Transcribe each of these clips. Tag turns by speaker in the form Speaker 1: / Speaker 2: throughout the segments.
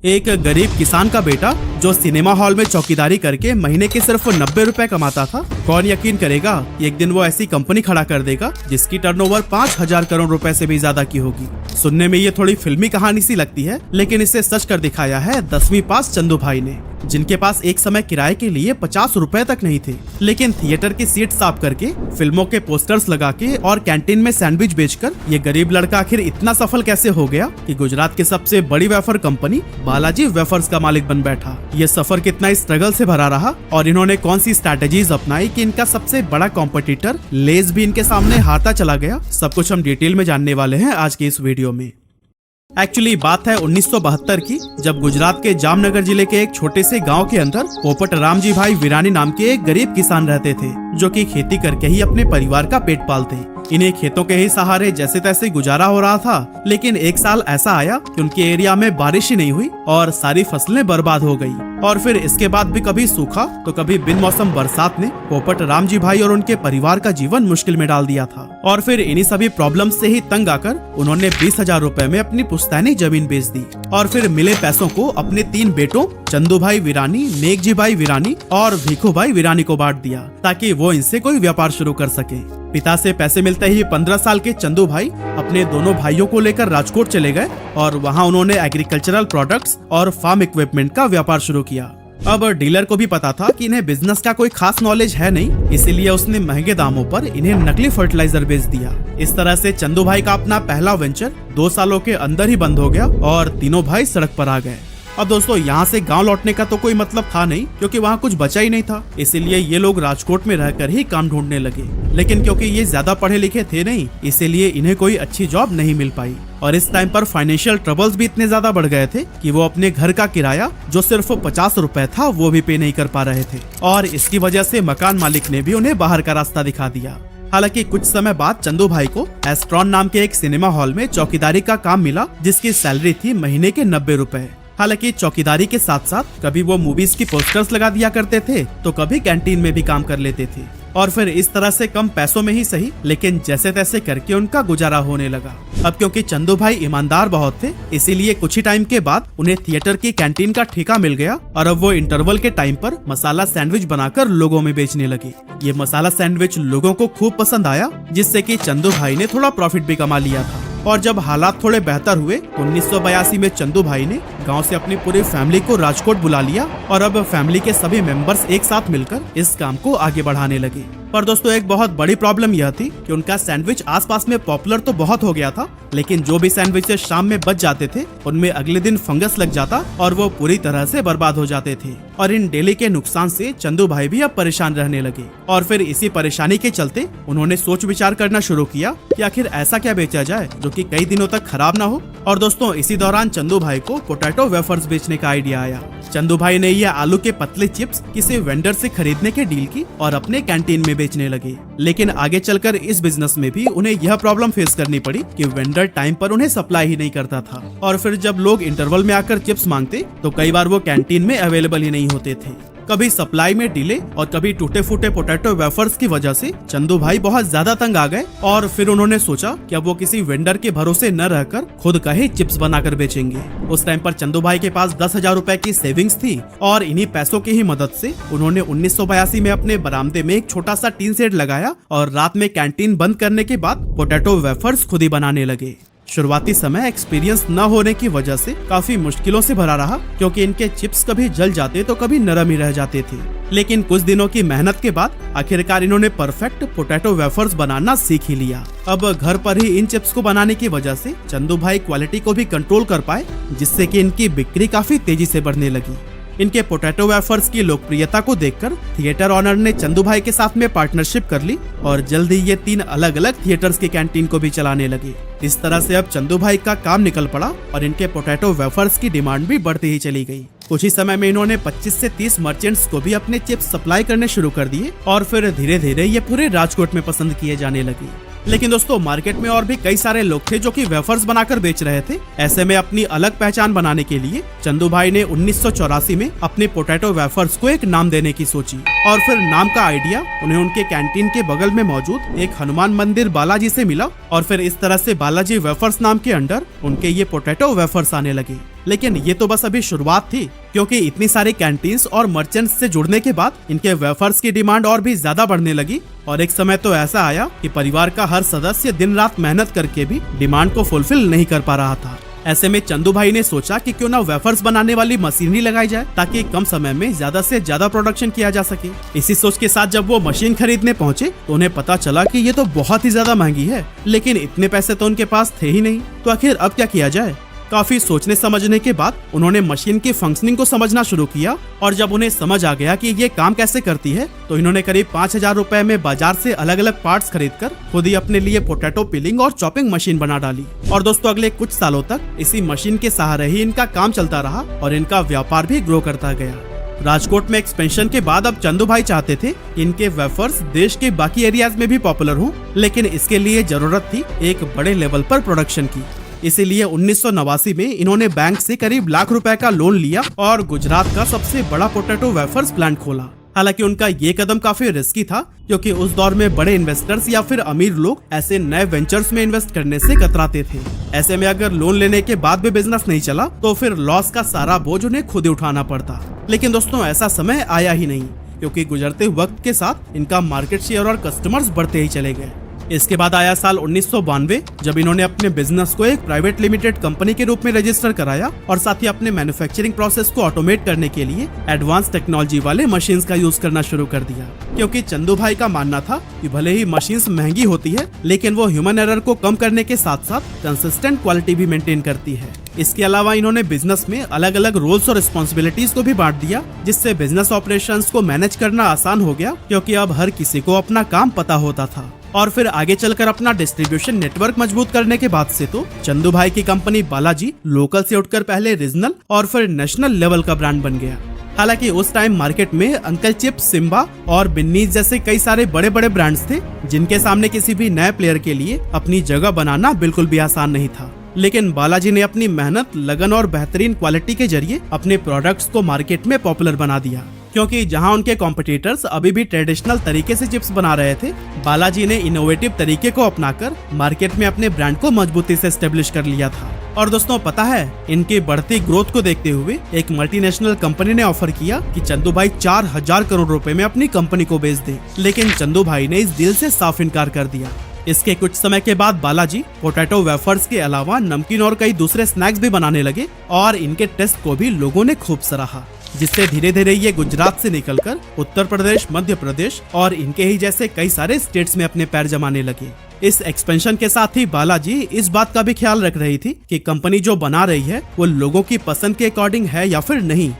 Speaker 1: एक गरीब किसान का बेटा जो सिनेमा हॉल में चौकीदारी करके महीने के सिर्फ 90 रुपए कमाता था, कौन यकीन करेगा एक दिन वो ऐसी कंपनी खड़ा कर देगा जिसकी टर्नओवर 5,000 करोड़ रुपए से भी ज्यादा की होगी। सुनने में ये थोड़ी फिल्मी कहानी सी लगती है, लेकिन इसे सच कर दिखाया है 10वीं पास चंदू भाई ने, जिनके पास एक समय किराए के लिए 50 रुपए तक नहीं थे, लेकिन थिएटर की सीट साफ करके, फिल्मों के पोस्टर्स लगा के और कैंटीन में सैंडविच बेचकर ये गरीब लड़का आखिर इतना सफल कैसे हो गया कि गुजरात की सबसे बड़ी वेफर कंपनी बालाजी वेफर्स का मालिक बन बैठा। ये सफर कितना स्ट्रगल से भरा रहा और इन्होंने कौन सी स्ट्रैटेजीज अपनाई कि इनका सबसे बड़ा कॉम्पिटिटर लेज भी इनके सामने हारता चला गया, सब कुछ हम डिटेल में जानने वाले हैं आज की इस वीडियो में। एक्चुअली बात है 1972 की, जब गुजरात के जामनगर जिले के एक छोटे से गांव के अंदर पोपट रामजी भाई विरानी नाम के एक गरीब किसान रहते थे, जो कि खेती करके ही अपने परिवार का पेट पालते। इन्हें खेतों के ही सहारे जैसे तैसे गुजारा हो रहा था, लेकिन एक साल ऐसा आया कि उनके एरिया में बारिश ही नहीं हुई और सारी फसलें बर्बाद हो गई। और फिर इसके बाद भी कभी सूखा तो कभी बिन मौसम बरसात ने पोपट रामजी भाई और उनके परिवार का जीवन मुश्किल में डाल दिया था। और फिर इन्हीं सभी प्रॉब्लम से ही तंग आकर उन्होंने 20,000 रुपए में अपनी पुश्तैनी जमीन बेच दी और फिर मिले पैसों को अपने 3 बेटों चंदू भाई विरानी, नेकजी भाई विरानी और भीखू भाई विरानी को बांट दिया, ताकि वो इनसे कोई व्यापार शुरू कर सके। पिता से पैसे मिलते ही 15 साल के चंदू भाई अपने दोनों भाइयों को लेकर राजकोट चले गए और वहां उन्होंने एग्रीकल्चरल प्रोडक्ट्स और फार्म इक्विपमेंट का व्यापार शुरू किया। अब डीलर को भी पता था कि इन्हें बिजनेस का कोई खास नॉलेज है नहीं, इसीलिए उसने महंगे दामों पर इन्हें नकली फर्टिलाइजर बेच दिया। इस तरह से चंदू भाई का अपना पहला वेंचर 2 सालों के अंदर ही बंद हो गया और तीनों भाई सड़क पर आ गए। अब दोस्तों, यहाँ से गांव लौटने का तो कोई मतलब था नहीं, क्योंकि वहाँ कुछ बचा ही नहीं था, इसीलिए ये लोग राजकोट में रहकर ही काम ढूंढने लगे। लेकिन क्योंकि ये ज्यादा पढ़े लिखे थे नहीं, इसीलिए इन्हें कोई अच्छी जॉब नहीं मिल पाई। और इस टाइम पर फाइनेंशियल ट्रबल्स भी इतने ज्यादा बढ़ गए थे कि वो अपने घर का किराया जो सिर्फ 50 रुपए था वो भी पे नहीं कर पा रहे थे, और इसकी वजह से मकान मालिक ने भी उन्हें बाहर का रास्ता दिखा दिया। हालांकि कुछ समय बाद चंदू भाई को एस्ट्रॉन नाम के एक सिनेमा हॉल में चौकीदारी का काम मिला, जिसकी सैलरी थी महीने के 90 रुपए। हालांकि चौकीदारी के साथ साथ कभी वो मूवीज की पोस्टर्स लगा दिया करते थे तो कभी कैंटीन में भी काम कर लेते थे, और फिर इस तरह से कम पैसों में ही सही, लेकिन जैसे तैसे करके उनका गुजारा होने लगा। अब क्योंकि चंदू भाई ईमानदार बहुत थे, इसीलिए कुछ ही टाइम के बाद उन्हें थिएटर की कैंटीन का ठेका मिल गया और अब वो इंटरवल के टाइम पर मसाला सैंडविच बनाकर लोगों में बेचने लगे। ये मसाला सैंडविच लोगों को खूब पसंद आया, जिससे कि चंदू भाई ने थोड़ा प्रॉफिट भी कमा लिया था। और जब हालात थोड़े बेहतर हुए, 1982 में चंदू भाई ने गांव से अपनी पूरी फैमिली को राजकोट बुला लिया और अब फैमिली के सभी मेंबर्स एक साथ मिलकर इस काम को आगे बढ़ाने लगे। पर दोस्तों, एक बहुत बड़ी प्रॉब्लम यह थी कि उनका सैंडविच आसपास में पॉपुलर तो बहुत हो गया था, लेकिन जो भी सैंडविचेस शाम में बच जाते थे उनमें अगले दिन फंगस लग जाता और वो पूरी तरह से बर्बाद हो जाते थे। और इन डेली के नुकसान से चंदू भाई भी अब परेशान रहने लगे और फिर इसी परेशानी के चलते उन्होंने सोच विचार करना शुरू किया कि आखिर ऐसा क्या बेचा जाए जो कि कई दिनों तक खराब ना हो। और दोस्तों, इसी दौरान चंदू भाई को पोटैटो वेफर्स बेचने का आइडिया आया। चंदू भाई ने ये आलू के पतले चिप्स किसी वेंडर से खरीदने के डील की और अपने कैंटीन में बेचने लगे। लेकिन आगे चलकर इस बिजनेस में भी उन्हें यह प्रॉब्लम फेस करनी पड़ी कि वेंडर टाइम पर उन्हें सप्लाई ही नहीं करता था, और फिर जब लोग इंटरवल में आकर चिप्स मांगते तो कई बार वो कैंटीन में अवेलेबल ही नहीं होते थे। कभी सप्लाई में डिले और कभी टूटे फूटे पोटैटो वेफर्स की वजह से चंदू भाई बहुत ज्यादा तंग आ गए और फिर उन्होंने सोचा कि अब वो किसी वेंडर के भरोसे न रहकर खुद का ही चिप्स बनाकर बेचेंगे। उस टाइम पर चंदू भाई के पास 10,000 रुपए की सेविंग्स थी और इन्हीं पैसों की ही मदद से उन्होंने 1982 में अपने बरामदे में एक छोटा सा टीन शेड लगाया और रात में कैंटीन बंद करने के बाद पोटैटो वेफर्स खुद ही बनाने लगे। शुरुआती समय एक्सपीरियंस न होने की वजह से काफी मुश्किलों से भरा रहा, क्योंकि इनके चिप्स कभी जल जाते तो कभी नरम ही रह जाते थे। लेकिन कुछ दिनों की मेहनत के बाद आखिरकार इन्होंने परफेक्ट पोटैटो वेफर्स बनाना सीख ही लिया। अब घर पर ही इन चिप्स को बनाने की वजह से चंदू भाई क्वालिटी को भी कंट्रोल कर पाए, जिससे कि इनकी बिक्री काफी तेजी से बढ़ने लगी। इनके पोटैटो वेफर्स की लोकप्रियता को देखकर थिएटर ऑनर ने चंदू भाई के साथ में पार्टनरशिप कर ली और जल्द ही ये 3 अलग अलग थिएटर्स की कैंटीन को भी चलाने लगे। इस तरह से अब चंदू भाई का काम निकल पड़ा और इनके पोटैटो वेफर्स की डिमांड भी बढ़ती ही चली गई। कुछ ही समय में इन्होंने 25 से 30 मर्चेंट्स को भी अपने चिप्स सप्लाई करने शुरू कर दिए और फिर धीरे धीरे ये पूरे राजकोट में पसंद किए जाने लगे। लेकिन दोस्तों, मार्केट में और भी कई सारे लोग थे जो कि वेफर्स बनाकर बेच रहे थे। ऐसे में अपनी अलग पहचान बनाने के लिए चंदू भाई ने 1984 में अपने पोटैटो वेफर्स को एक नाम देने की सोची और फिर नाम का आइडिया उन्हें उनके कैंटीन के बगल में मौजूद एक हनुमान मंदिर बालाजी से मिला और फिर इस तरह से बालाजी वेफर्स नाम के अंडर उनके ये पोटैटो वेफर्स आने लगे। लेकिन ये तो बस अभी शुरुआत थी, क्योंकि इतनी सारी कैंटीन्स और मर्चेंट्स से जुड़ने के बाद इनके वेफर्स की डिमांड और भी ज्यादा बढ़ने लगी और एक समय तो ऐसा आया कि परिवार का हर सदस्य दिन रात मेहनत करके भी डिमांड को फुलफिल नहीं कर पा रहा था। ऐसे में चंदू भाई ने सोचा कि क्यों ना वेफर्स बनाने वाली मशीनरी लगाई जाए ताकि कम समय में ज्यादा से ज्यादा प्रोडक्शन किया जा सके। इसी सोच के साथ जब वो मशीन खरीदने पहुंचे तो उन्हें पता चला कि ये तो बहुत ही ज्यादा महंगी है, लेकिन इतने पैसे तो उनके पास थे ही नहीं। तो आखिर अब क्या किया जाए? काफी सोचने समझने के बाद उन्होंने मशीन की फंक्शनिंग को समझना शुरू किया और जब उन्हें समझ आ गया कि ये काम कैसे करती है तो इन्होंने करीब 5,000 रुपए में बाजार से अलग अलग पार्ट्स खरीदकर खुद ही अपने लिए पोटैटो पिलिंग और चॉपिंग मशीन बना डाली। और दोस्तों अगले कुछ सालों तक इसी मशीन के सहारे ही इनका काम चलता रहा और इनका व्यापार भी ग्रो करता गया। राजकोट में एक्सपेंशन के बाद अब चंदू भाई चाहते थे कि इनके वेफर्स देश के बाकी एरियाज में भी पॉपुलर हों, लेकिन इसके लिए जरूरत थी एक बड़े लेवल पर प्रोडक्शन की। इसीलिए 1989 में इन्होंने बैंक से करीब लाख रुपए का लोन लिया और गुजरात का सबसे बड़ा पोटैटो वेफर्स प्लांट खोला। हालांकि उनका ये कदम काफी रिस्की था, क्योंकि उस दौर में बड़े इन्वेस्टर्स या फिर अमीर लोग ऐसे नए वेंचर्स में इन्वेस्ट करने से कतराते थे। ऐसे में अगर लोन लेने के बाद भी बिजनेस नहीं चला तो फिर लॉस का सारा बोझ उन्हें खुद ही उठाना पड़ता। लेकिन दोस्तों ऐसा समय आया ही नहीं, क्योंकि गुजरते वक्त के साथ इनका मार्केट शेयर और कस्टमर्स बढ़ते ही चले गए। इसके बाद आया साल 1992, जब इन्होंने अपने बिजनेस को एक प्राइवेट लिमिटेड कंपनी के रूप में रजिस्टर कराया और साथ ही अपने मैन्युफैक्चरिंग प्रोसेस को ऑटोमेट करने के लिए एडवांस टेक्नोलॉजी वाले मशीन्स का यूज करना शुरू कर दिया। क्योंकि चंदू भाई का मानना था कि भले ही मशीन्स महंगी होती है, लेकिन वो ह्यूमन एरर को कम करने के साथ साथ कंसिस्टेंट क्वालिटी भी मेंटेन करती है। इसके अलावा इन्होंने बिजनेस में अलग अलग रोल्स और रिस्पॉन्सिबिलिटीज को भी बांट दिया, जिससे बिजनेस ऑपरेशंस को मैनेज करना आसान हो गया, क्योंकि अब हर किसी को अपना काम पता होता था। और फिर आगे चलकर अपना डिस्ट्रीब्यूशन नेटवर्क मजबूत करने के बाद से तो चंदू भाई की कंपनी बालाजी लोकल से उठकर पहले रीजनल और फिर नेशनल लेवल का ब्रांड बन गया। हालांकि उस टाइम मार्केट में अंकल चिप्स, सिम्बा और बिन्नीज जैसे कई सारे बड़े बड़े ब्रांड्स थे, जिनके सामने किसी भी नए प्लेयर के लिए अपनी जगह बनाना बिल्कुल भी आसान नहीं था। लेकिन बालाजी ने अपनी मेहनत, लगन और बेहतरीन क्वालिटी के जरिए अपने प्रोडक्ट्स को मार्केट में पॉपुलर बना दिया। क्योंकि जहां उनके कॉम्पिटिटर्स अभी भी ट्रेडिशनल तरीके से चिप्स बना रहे थे, बालाजी ने इनोवेटिव तरीके को अपनाकर मार्केट में अपने ब्रांड को मजबूती से एस्टेब्लिश कर लिया था। और दोस्तों पता है, इनकी बढ़ती ग्रोथ को देखते हुए एक मल्टीनेशनल कंपनी ने ऑफर किया कि चंदू भाई 4,000 करोड़ रुपए में अपनी कंपनी को बेच दे, लेकिन चंदू भाई ने इस डील से साफ इनकार कर दिया। इसके कुछ समय के बाद बालाजी पोटैटो वेफर्स के अलावा नमकीन और कई दूसरे स्नैक्स भी बनाने लगे और इनके टेस्ट को भी लोगों ने खूब सराहा, जिससे धीरे धीरे ये गुजरात से निकलकर उत्तर प्रदेश, मध्य प्रदेश और इनके ही जैसे कई सारे स्टेट्स में अपने पैर जमाने लगे। इस एक्सपेंशन के साथ ही बालाजी इस बात का भी ख्याल रख रही थी कि कंपनी जो बना रही है वो लोगों की पसंद के अकॉर्डिंग है या फिर नहीं,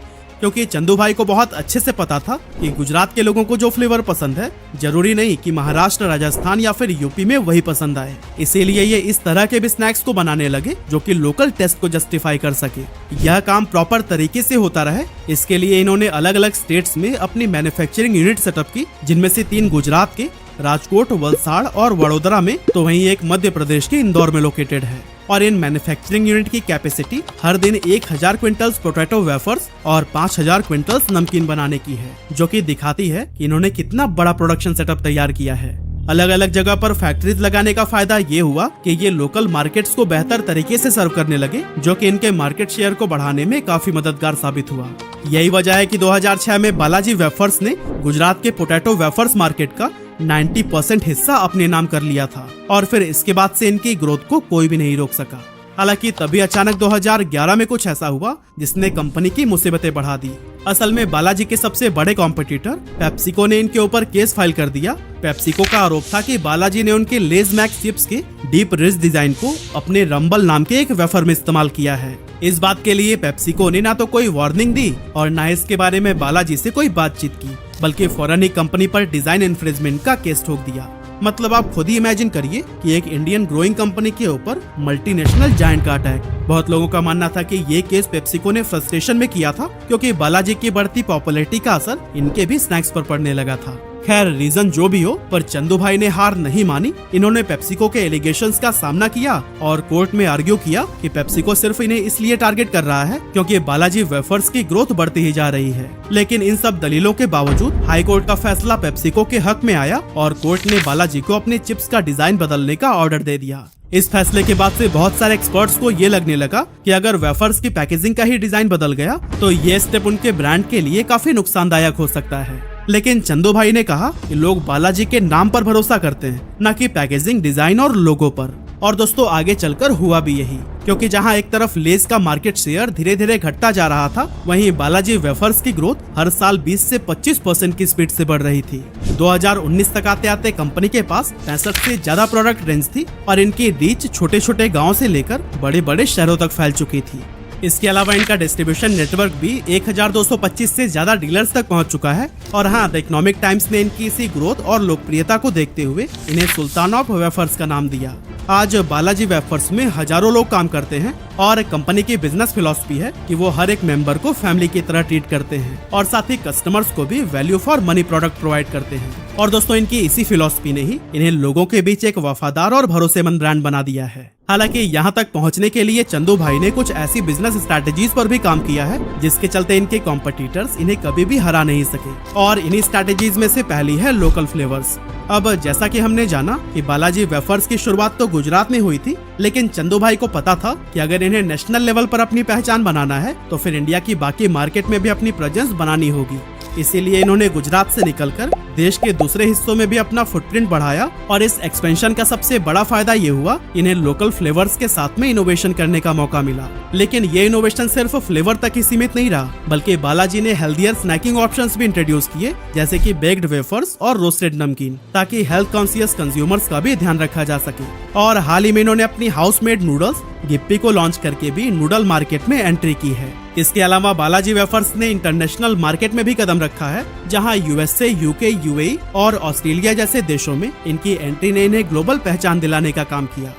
Speaker 1: क्योंकि चंदू भाई को बहुत अच्छे से पता था कि गुजरात के लोगों को जो फ्लेवर पसंद है जरूरी नहीं कि महाराष्ट्र, राजस्थान या फिर यूपी में वही पसंद आए। इसीलिए ये इस तरह के भी स्नैक्स को बनाने लगे जो कि लोकल टेस्ट को जस्टिफाई कर सके। यह काम प्रॉपर तरीके से होता रहे, इसके लिए इन्होंने अलग अलग स्टेट्स में अपनी मैन्युफैक्चरिंग यूनिट सेटअप की, जिनमें से 3 गुजरात के राजकोट, वलसाड़ और वडोदरा में, तो वहीं एक मध्य प्रदेश के इंदौर में लोकेटेड है। और इन मैन्युफैक्चरिंग यूनिट की कैपेसिटी हर दिन 1,000 क्विंटल्स पोटैटो वेफर्स और 5,000 क्विंटल्स नमकीन बनाने की है, जो कि दिखाती है कि इन्होंने कितना बड़ा प्रोडक्शन सेटअप तैयार किया है। अलग अलग जगह पर फैक्ट्रीज लगाने का फायदा ये हुआ कि ये लोकल मार्केट्स को बेहतर तरीके से सर्व करने लगे, जो कि इनके मार्केट शेयर को बढ़ाने में काफी मददगार साबित हुआ। यही वजह है कि 2006 में बालाजी वेफर्स ने गुजरात के पोटैटो वेफर्स मार्केट का 90% हिस्सा अपने नाम कर लिया था और फिर इसके बाद से इनकी ग्रोथ को कोई भी नहीं रोक सका। हालांकि तभी अचानक 2011 में कुछ ऐसा हुआ जिसने कंपनी की मुसीबतें बढ़ा दी। असल में बालाजी के सबसे बड़े कॉम्पिटिटर पेप्सिको ने इनके ऊपर केस फाइल कर दिया। पेप्सिको का आरोप था कि बालाजी ने उनके लेज मैक्स चिप्स के डीप रिच डिजाइन को अपने रंबल नाम के एक वेफर में इस्तेमाल किया है। इस बात के लिए पेप्सिको ने ना तो कोई वार्निंग दी और ना इसके बारे में बालाजी से कोई बातचीत की, बल्कि फौरन ही कंपनी पर डिजाइन इन्फ्रिंजमेंट का केस ठोक दिया। मतलब आप खुद ही इमेजिन करिए कि एक इंडियन ग्रोइंग कंपनी के ऊपर मल्टीनेशनल जायंट का अटैक। बहुत लोगों का मानना था कि ये केस पेप्सिको ने फ्रस्ट्रेशन में किया था, क्योंकि बालाजी की बढ़ती पॉपुलैरिटी का असर इनके भी स्नैक्स पर पड़ने लगा था। खैर रीजन जो भी हो, पर चंदू भाई ने हार नहीं मानी। इन्होंने पेप्सिको के एलिगेशंस का सामना किया और कोर्ट में आर्ग्यू किया कि पेप्सिको सिर्फ इन्हें इसलिए टारगेट कर रहा है क्योंकि बालाजी वेफर्स की ग्रोथ बढ़ती ही जा रही है। लेकिन इन सब दलीलों के बावजूद हाई कोर्ट का फैसला पेप्सिको के हक में आया और कोर्ट ने बालाजी को अपने चिप्स का डिजाइन बदलने का ऑर्डर दे दिया। इस फैसले के बाद से बहुत सारे एक्सपर्ट्स को ये लगने लगा कि अगर वेफर्स की पैकेजिंग का ही डिजाइन बदल गया तो ये स्टेप उनके ब्रांड के लिए काफी नुकसानदायक हो सकता है। लेकिन चंदू भाई ने कहा कि लोग बालाजी के नाम पर भरोसा करते हैं, न कि पैकेजिंग, डिजाइन और लोगो पर। और दोस्तों आगे चलकर हुआ भी यही, क्योंकि जहां एक तरफ लेज का मार्केट शेयर धीरे धीरे घटता जा रहा था, वहीं बालाजी वेफर्स की ग्रोथ हर साल 20 से 25% की स्पीड से बढ़ रही थी। 2019 तक आते आते कंपनी के पास 65 से ज्यादा प्रोडक्ट रेंज थी और इनकी रीच छोटे छोटे गाँव से लेकर बड़े बड़े शहरों तक फैल चुकी थी। इसके अलावा इनका डिस्ट्रीब्यूशन नेटवर्क भी 1225 से ज्यादा डीलर्स तक पहुंच चुका है। और हाँ, द इकोनॉमिक टाइम्स ने इनकी इसी ग्रोथ और लोकप्रियता को देखते हुए इन्हें सुल्तान ऑफ वेफर्स का नाम दिया। आज बालाजी वेफर्स में हजारों लोग काम करते हैं और कंपनी की बिजनेस फिलॉसफी है कि वो हर एक मेंबर को फैमिली की तरह ट्रीट करते हैं और साथ ही कस्टमर्स को भी value for money product provide करते हैं। और दोस्तों इनकी इसी फिलॉसफी ने ही इन्हें लोगों के बीच एक वफादार और भरोसेमंद ब्रांड बना दिया है। हालांकि यहाँ तक पहुँचने के लिए चंदू भाई ने कुछ ऐसी बिजनेस स्ट्रैटेजीज पर भी काम किया है जिसके चलते इनके कॉम्पिटिटर्स इन्हें कभी भी हरा नहीं सके। और इन्हीं स्ट्रैटेजीज में से पहली है लोकल फ्लेवर्स। अब जैसा कि हमने जाना कि बालाजी वेफर्स की शुरुआत तो गुजरात में हुई थी, लेकिन चंदू भाई को पता था कि अगर इन्हें नेशनल लेवल पर अपनी पहचान बनाना है तो फिर इंडिया की बाकी मार्केट में भी अपनी प्रेजेंस बनानी होगी। इसीलिए इन्होंने गुजरात से निकलकर देश के दूसरे हिस्सों में भी अपना फुटप्रिंट बढ़ाया। और इस एक्सपेंशन का सबसे बड़ा फायदा ये हुआ, इन्हें लोकल फ्लेवर्स के साथ में इनोवेशन करने का मौका मिला। लेकिन ये इनोवेशन सिर्फ फ्लेवर तक ही सीमित नहीं रहा, बल्कि बालाजी ने हेल्थियर स्नैकिंग ऑप्शंस भी इंट्रोड्यूस किए, जैसे कि बेक्ड वेफर्स और रोस्टेड नमकीन, ताकि हेल्थ कॉन्शियस कंज्यूमर्स का भी ध्यान रखा जा सके। और हाल ही में इन्होंने अपनी हाउसमेड नूडल्स गिप्पी को लॉन्च करके भी नूडल मार्केट में एंट्री की है। इसके अलावा बालाजी वेफर्स ने इंटरनेशनल मार्केट में भी कदम रखा है, जहां यूएसए, यूके, यूएई और ऑस्ट्रेलिया जैसे देशों में इनकी एंट्री ने इन्हें ग्लोबल पहचान दिलाने का काम किया।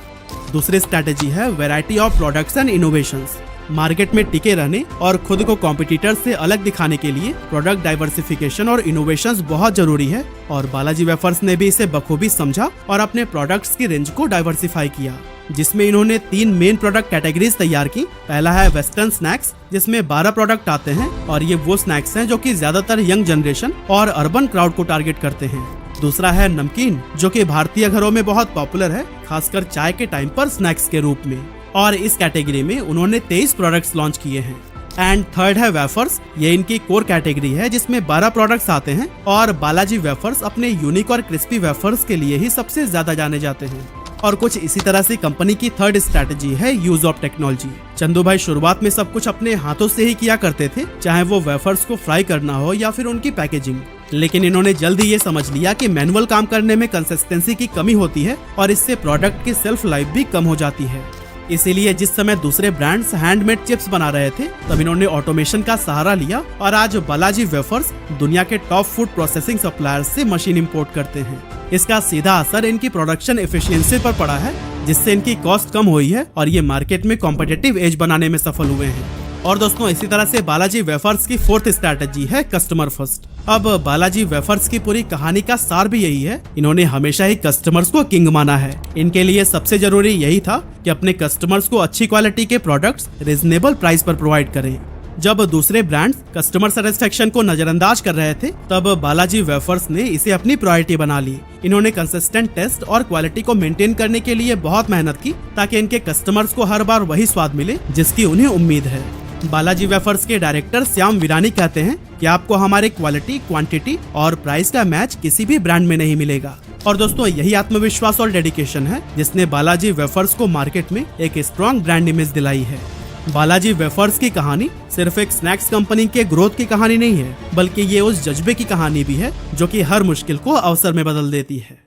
Speaker 1: दूसरी स्ट्रैटेजी है variety of products and innovations. Market में टिके रहने और खुद को कॉम्पिटिटर्स से अलग दिखाने के लिए प्रोडक्ट डाइवर्सिफिकेशन और इनोवेशंस बहुत जरूरी है। और बालाजी वेफर्स ने भी इसे बखूबी समझा और अपने प्रोडक्ट्स की रेंज को डाइवर्सिफाई किया, जिसमें इन्होंने 3 मेन प्रोडक्ट कैटेगरीज तैयार की। पहला है वेस्टर्न स्नैक्स, जिसमें 12 प्रोडक्ट आते हैं और ये वो स्नैक्स हैं जो कि ज्यादातर यंग जनरेशन और अर्बन क्राउड को टारगेट करते हैं। दूसरा है नमकीन, जो कि भारतीय घरों में बहुत पॉपुलर है, खासकर चाय के टाइम पर स्नैक्स के रूप में। और इस कैटेगरी में उन्होंने 23 प्रोडक्ट्स लॉन्च किए हैं। एंड थर्ड है वेफर्स, ये इनकी कोर कैटेगरी है जिसमें 12 प्रोडक्ट्स आते हैं और बालाजी वेफर्स अपने यूनिक और क्रिस्पी वेफर्स के लिए ही सबसे ज्यादा जाने जाते हैं। और कुछ इसी तरह से कंपनी की थर्ड स्ट्रैटेजी है यूज ऑफ टेक्नोलॉजी। चंदू भाई शुरुआत में सब कुछ अपने हाथों से ही किया करते थे, चाहे वो वेफर्स को फ्राई करना हो या फिर उनकी पैकेजिंग। लेकिन इन्होंने जल्द ही ये समझ लिया कि मैनुअल काम करने में कंसिस्टेंसी की कमी होती है और इससे प्रोडक्ट की सेल्फ लाइफ भी कम हो जाती है। इसीलिए जिस समय दूसरे ब्रांड्स हैंडमेड चिप्स बना रहे थे, तब इन्होंने ऑटोमेशन का सहारा लिया और आज बालाजी वेफर्स दुनिया के टॉप फूड प्रोसेसिंग सप्लायर्स से मशीन इंपोर्ट करते हैं। इसका सीधा असर इनकी प्रोडक्शन एफिशिएंसी पर पड़ा है, जिससे इनकी कॉस्ट कम हुई है और ये मार्केट में कॉम्पिटिटिव एज बनाने में सफल हुए हैं। और दोस्तों इसी तरह से बालाजी वेफर्स की फोर्थ स्ट्रैटेजी है कस्टमर फर्स्ट। अब बालाजी वेफर्स की पूरी कहानी का सार भी यही है, इन्होंने हमेशा ही कस्टमर्स को किंग माना है। इनके लिए सबसे जरूरी यही था कि अपने कस्टमर्स को अच्छी क्वालिटी के प्रोडक्ट्स रिजनेबल प्राइस पर प्रोवाइड करें। जब दूसरे ब्रांड्स कस्टमर सेटिस्फेक्शन को नजरअंदाज कर रहे थे, तब बालाजी वेफर्स ने इसे अपनी प्रायोरिटी बना ली। इन्होंने कंसिस्टेंट टेस्ट और क्वालिटी को मेंटेन करने के लिए बहुत मेहनत की, ताकि इनके कस्टमर्स को हर बार वही स्वाद मिले जिसकी उन्हें उम्मीद है। बालाजी वेफर्स के डायरेक्टर श्याम वीरानी कहते हैं कि आपको हमारे क्वालिटी, क्वांटिटी और प्राइस का मैच किसी भी ब्रांड में नहीं मिलेगा। और दोस्तों यही आत्मविश्वास और डेडिकेशन है जिसने बालाजी वेफर्स को मार्केट में एक स्ट्रॉन्ग ब्रांड इमेज दिलाई है। बालाजी वेफर्स की कहानी सिर्फ एक स्नैक्स कंपनी के ग्रोथ की कहानी नहीं है, बल्कि ये उस जज्बे की कहानी भी है जो कि हर मुश्किल को अवसर में बदल देती है।